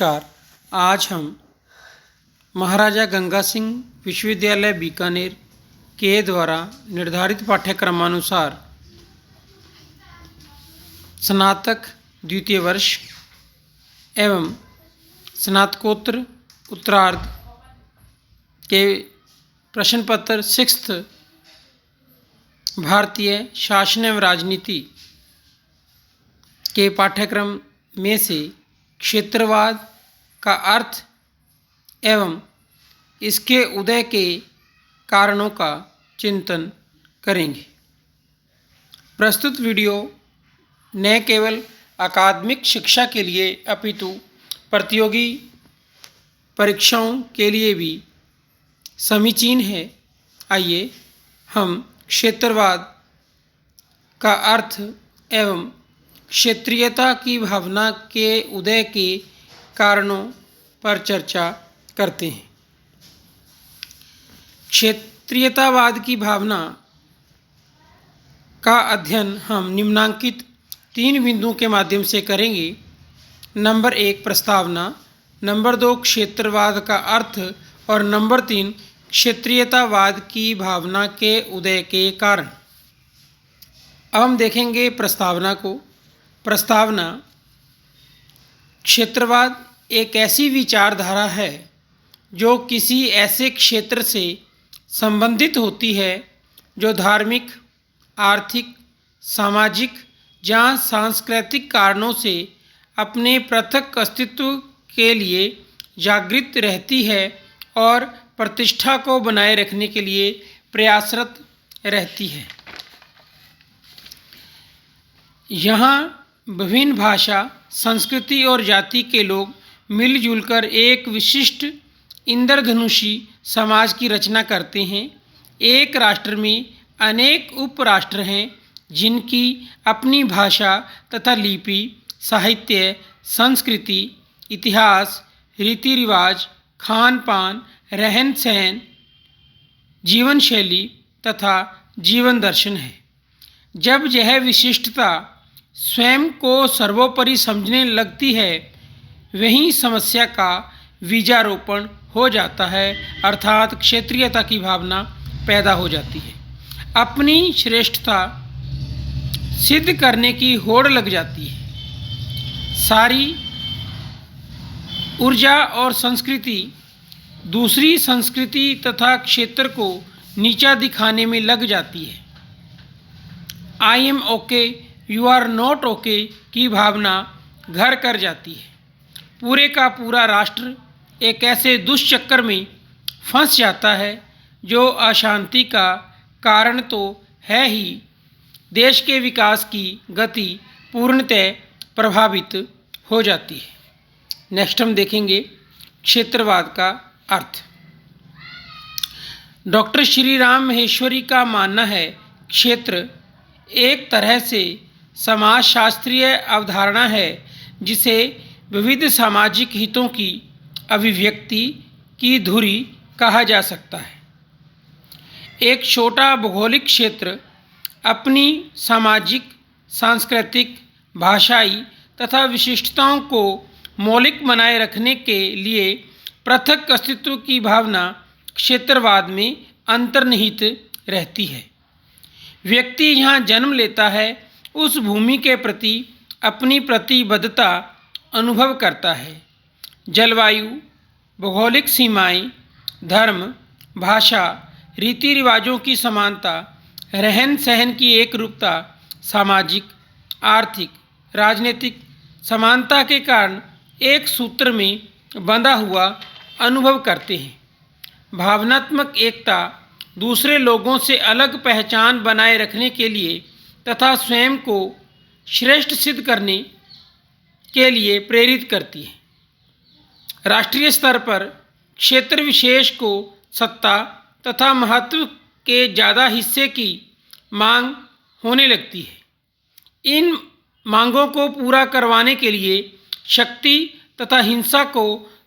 नमस्कार। आज हम महाराजा गंगा सिंह विश्वविद्यालय बीकानेर के द्वारा निर्धारित पाठ्यक्रमानुसार स्नातक द्वितीय वर्ष एवं स्नातकोत्तर उत्तरार्ध के प्रश्न पत्र 6th भारतीय शासन एवं राजनीति के पाठ्यक्रम में से क्षेत्रवाद का अर्थ एवं इसके उदय के कारणों का चिंतन करेंगे। प्रस्तुत वीडियो न केवल अकादमिक शिक्षा के लिए अपितु प्रतियोगी परीक्षाओं के लिए भी समीचीन है। आइए हम क्षेत्रवाद का अर्थ एवं क्षेत्रीयता की भावना के उदय के कारणों पर चर्चा करते हैं। क्षेत्रीयतावाद की भावना का अध्ययन हम निम्नांकित 3 बिंदुओं के माध्यम से करेंगे। नंबर 1 प्रस्तावना, नंबर 2 क्षेत्रवाद का अर्थ और नंबर 3 क्षेत्रीयतावाद की भावना के उदय के कारण। अब हम देखेंगे प्रस्तावना को। प्रस्तावना: क्षेत्रवाद एक ऐसी विचारधारा है जो किसी ऐसे क्षेत्र से संबंधित होती है जो धार्मिक, आर्थिक, सामाजिक या सांस्कृतिक कारणों से अपने पृथक अस्तित्व के लिए जागृत रहती है और प्रतिष्ठा को बनाए रखने के लिए प्रयासरत रहती है। यहाँ विभिन्न भाषा, संस्कृति और जाति के लोग मिलजुल कर एक विशिष्ट इंद्रधनुषी समाज की रचना करते हैं। एक राष्ट्र में अनेक उपराष्ट्र हैं जिनकी अपनी भाषा तथा लिपि, साहित्य, संस्कृति, इतिहास, रीति रिवाज, खान पान, रहन सहन, जीवन शैली तथा जीवन दर्शन है। जब यह विशिष्टता स्वयं को सर्वोपरि समझने लगती है, वहीं समस्या का बीजारोपण हो जाता है, अर्थात क्षेत्रीयता की भावना पैदा हो जाती है। अपनी श्रेष्ठता सिद्ध करने की होड़ लग जाती है। सारी ऊर्जा और संस्कृति दूसरी संस्कृति तथा क्षेत्र को नीचा दिखाने में लग जाती है। I am okay, you are not okay की भावना घर कर जाती है। पूरे का पूरा राष्ट्र एक ऐसे दुष्चक्कर में फंस जाता है जो अशांति का कारण तो है ही, देश के विकास की गति पूर्णतः प्रभावित हो जाती है। नेक्स्ट हम देखेंगे क्षेत्रवाद का अर्थ। डॉक्टर श्री राम महेश्वरी का मानना है, क्षेत्र एक तरह से समाजशास्त्रीय अवधारणा है जिसे विविध सामाजिक हितों की अभिव्यक्ति की धुरी कहा जा सकता है। एक छोटा भौगोलिक क्षेत्र अपनी सामाजिक, सांस्कृतिक, भाषाई तथा विशिष्टताओं को मौलिक बनाए रखने के लिए पृथक अस्तित्व की भावना क्षेत्रवाद में अंतर्निहित रहती है। व्यक्ति यहाँ जन्म लेता है, उस भूमि के प्रति अपनी प्रतिबद्धता अनुभव करता है। जलवायु, भौगोलिक सीमाएं, धर्म, भाषा, रीति रिवाजों की समानता, रहन सहन की एकरूपता, सामाजिक, आर्थिक, राजनीतिक समानता के कारण एक सूत्र में बंधा हुआ अनुभव करते हैं। भावनात्मक एकता दूसरे लोगों से अलग पहचान बनाए रखने के लिए तथा स्वयं को श्रेष्ठ सिद्ध करने के लिए प्रेरित करती है। राष्ट्रीय स्तर पर क्षेत्र विशेष को सत्ता तथा महत्व के ज़्यादा हिस्से की मांग होने लगती है। इन मांगों को पूरा करवाने के लिए शक्ति तथा हिंसा को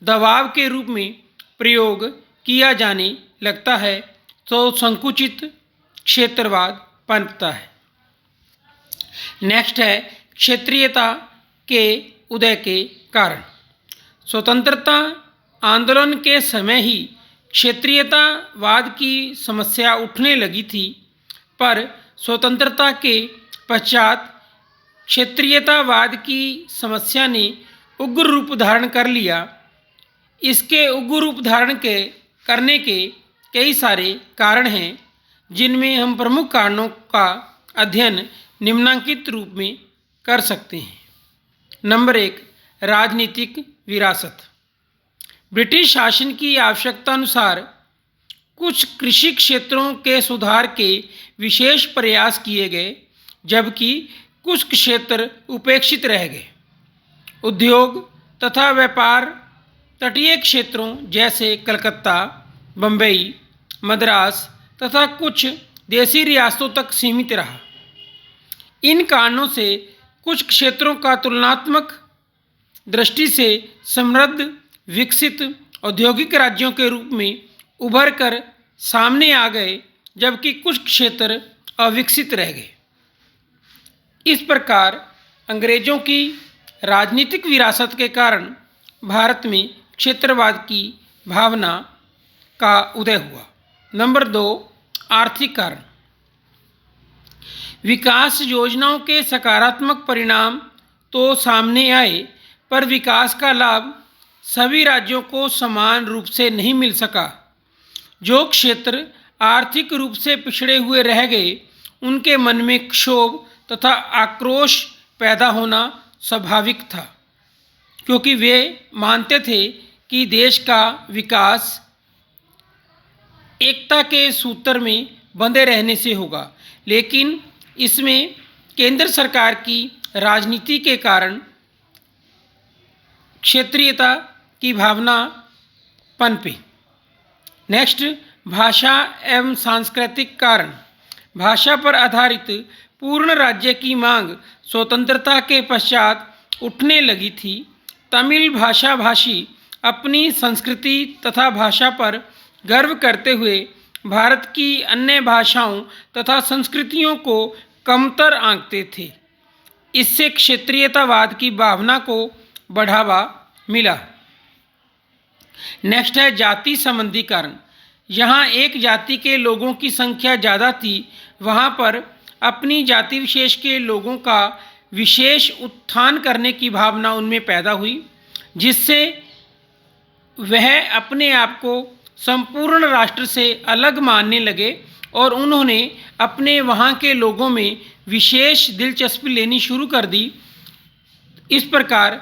दबाव के रूप में प्रयोग किया जाने लगता है तो संकुचित क्षेत्रवाद पनपता है। नेक्स्ट है क्षेत्रीयता के उदय के कारण। स्वतंत्रता आंदोलन के समय ही क्षेत्रीयतावाद की समस्या उठने लगी थी, पर स्वतंत्रता के पश्चात क्षेत्रीयतावाद की समस्या ने उग्र रूप धारण कर लिया। इसके उग्र रूप धारण करने के कई सारे कारण हैं, जिनमें हम प्रमुख कारणों का अध्ययन निम्नलिखित रूप में कर सकते हैं। नंबर 1, राजनीतिक विरासत। ब्रिटिश शासन की आवश्यकता अनुसार कुछ कृषि क्षेत्रों के सुधार के विशेष प्रयास किए गए, जबकि कुछ क्षेत्र उपेक्षित रह गए। उद्योग तथा व्यापार तटीय क्षेत्रों जैसे कलकत्ता, बम्बई, मद्रास तथा कुछ देसी रियासतों तक सीमित रहा। इन कारणों से कुछ क्षेत्रों का तुलनात्मक दृष्टि से समृद्ध विकसित औद्योगिक राज्यों के रूप में उभर कर सामने आ गए, जबकि कुछ क्षेत्र अविकसित रह गए। इस प्रकार अंग्रेजों की राजनीतिक विरासत के कारण भारत में क्षेत्रवाद की भावना का उदय हुआ। नंबर 2, आर्थिक कारण। विकास योजनाओं के सकारात्मक परिणाम तो सामने आए, पर विकास का लाभ सभी राज्यों को समान रूप से नहीं मिल सका। जो क्षेत्र आर्थिक रूप से पिछड़े हुए रह गए, उनके मन में क्षोभ तथा आक्रोश पैदा होना स्वाभाविक था, क्योंकि वे मानते थे कि देश का विकास एकता के सूत्र में बंधे रहने से होगा। लेकिन इसमें केंद्र सरकार की राजनीति के कारण क्षेत्रीयता की भावना पनपी। नेक्स्ट, भाषा एवं सांस्कृतिक कारण। भाषा पर आधारित पूर्ण राज्य की मांग स्वतंत्रता के पश्चात उठने लगी थी। तमिल भाषा भाषी अपनी संस्कृति तथा भाषा पर गर्व करते हुए भारत की अन्य भाषाओं तथा संस्कृतियों को कमतर आंकते थे। इससे क्षेत्रीयतावाद की भावना को बढ़ावा मिला। नेक्स्ट है जाति संबंधी कारण। यहाँ एक जाति के लोगों की संख्या ज़्यादा थी, वहाँ पर अपनी जाति विशेष के लोगों का विशेष उत्थान करने की भावना उनमें पैदा हुई, जिससे वह अपने आप को संपूर्ण राष्ट्र से अलग मानने लगे और उन्होंने अपने वहाँ के लोगों में विशेष दिलचस्पी लेनी शुरू कर दी। इस प्रकार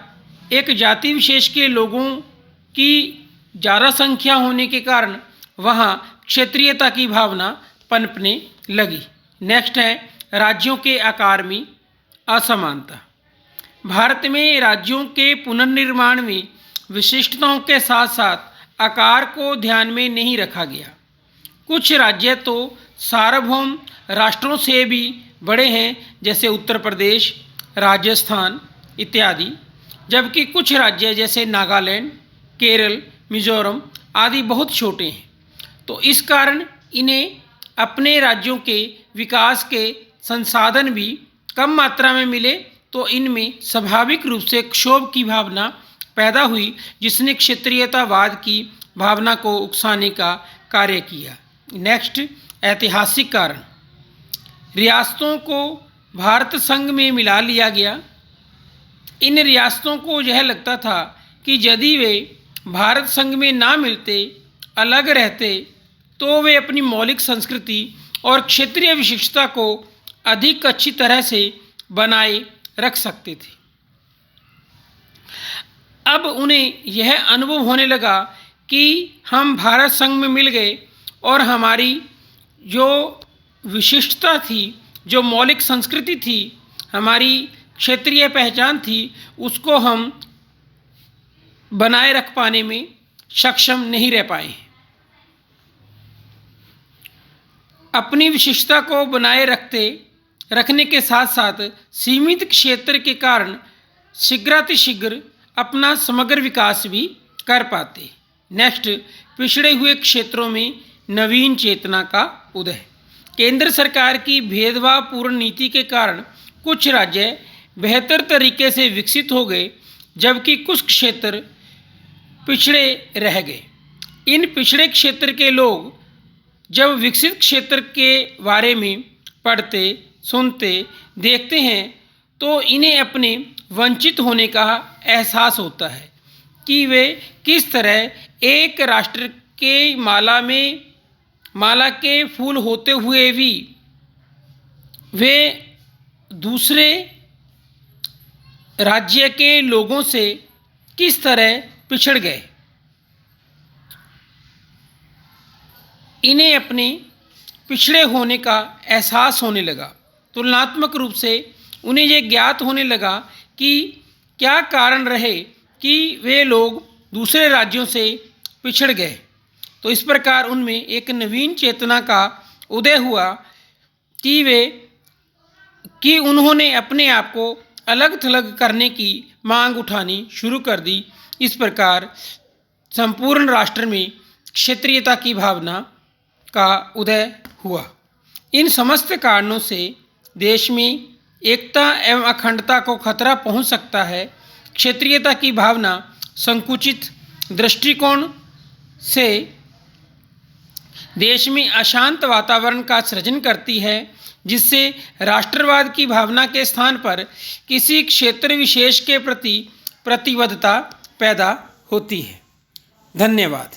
एक जाति विशेष के लोगों की ज़्यादा संख्या होने के कारण वहाँ क्षेत्रीयता की भावना पनपने लगी। नेक्स्ट है राज्यों के आकार में असमानता। भारत में राज्यों के पुनर्निर्माण में विशिष्टताओं के साथ साथ आकार को ध्यान में नहीं रखा गया। कुछ राज्य तो सार्वभौम राष्ट्रों से भी बड़े हैं, जैसे उत्तर प्रदेश, राजस्थान इत्यादि, जबकि कुछ राज्य जैसे नागालैंड, केरल, मिजोरम आदि बहुत छोटे हैं। तो इस कारण इन्हें अपने राज्यों के विकास के संसाधन भी कम मात्रा में मिले, तो इनमें स्वाभाविक रूप से क्षोभ की भावना पैदा हुई, जिसने क्षेत्रीयतावाद की भावना को उकसाने का कार्य किया। नेक्स्ट, ऐतिहासिक कारण। रियासतों को भारत संघ में मिला लिया गया। इन रियासतों को यह लगता था कि यदि वे भारत संघ में ना मिलते, अलग रहते, तो वे अपनी मौलिक संस्कृति और क्षेत्रीय विशिष्टता को अधिक अच्छी तरह से बनाए रख सकते थे। अब उन्हें यह अनुभव होने लगा कि हम भारत संघ में मिल गए और हमारी जो विशिष्टता थी, जो मौलिक संस्कृति थी, हमारी क्षेत्रीय पहचान थी, उसको हम बनाए रख पाने में सक्षम नहीं रह पाए। अपनी विशिष्टता को बनाए रखने के साथ साथ सीमित क्षेत्र के कारण शीघ्रातिशीघ्र अपना समग्र विकास भी कर पाते। नेक्स्ट, पिछड़े हुए क्षेत्रों में नवीन चेतना का उदय। केंद्र सरकार की भेदभावपूर्ण नीति के कारण कुछ राज्य बेहतर तरीके से विकसित हो गए, जबकि कुछ क्षेत्र पिछड़े रह गए। इन पिछड़े क्षेत्र के लोग जब विकसित क्षेत्र के बारे में पढ़ते, सुनते, देखते हैं तो इन्हें अपने वंचित होने का एहसास होता है कि वे किस तरह एक राष्ट्र के माला के फूल होते हुए भी वे दूसरे राज्य के लोगों से किस तरह पिछड़ गए। इन्हें अपने पिछड़े होने का एहसास होने लगा। तुलनात्मक रूप से उन्हें ये ज्ञात होने लगा कि क्या कारण रहे कि वे लोग दूसरे राज्यों से पिछड़ गए। तो इस प्रकार उनमें एक नवीन चेतना का उदय हुआ कि उन्होंने अपने आप को अलग थलग करने की मांग उठानी शुरू कर दी। इस प्रकार संपूर्ण राष्ट्र में क्षेत्रीयता की भावना का उदय हुआ। इन समस्त कारणों से देश में एकता एवं अखंडता को खतरा पहुंच सकता है। क्षेत्रीयता की भावना संकुचित दृष्टिकोण से देश में अशांत वातावरण का सृजन करती है, जिससे राष्ट्रवाद की भावना के स्थान पर किसी क्षेत्र विशेष के प्रति प्रतिबद्धता पैदा होती है। धन्यवाद।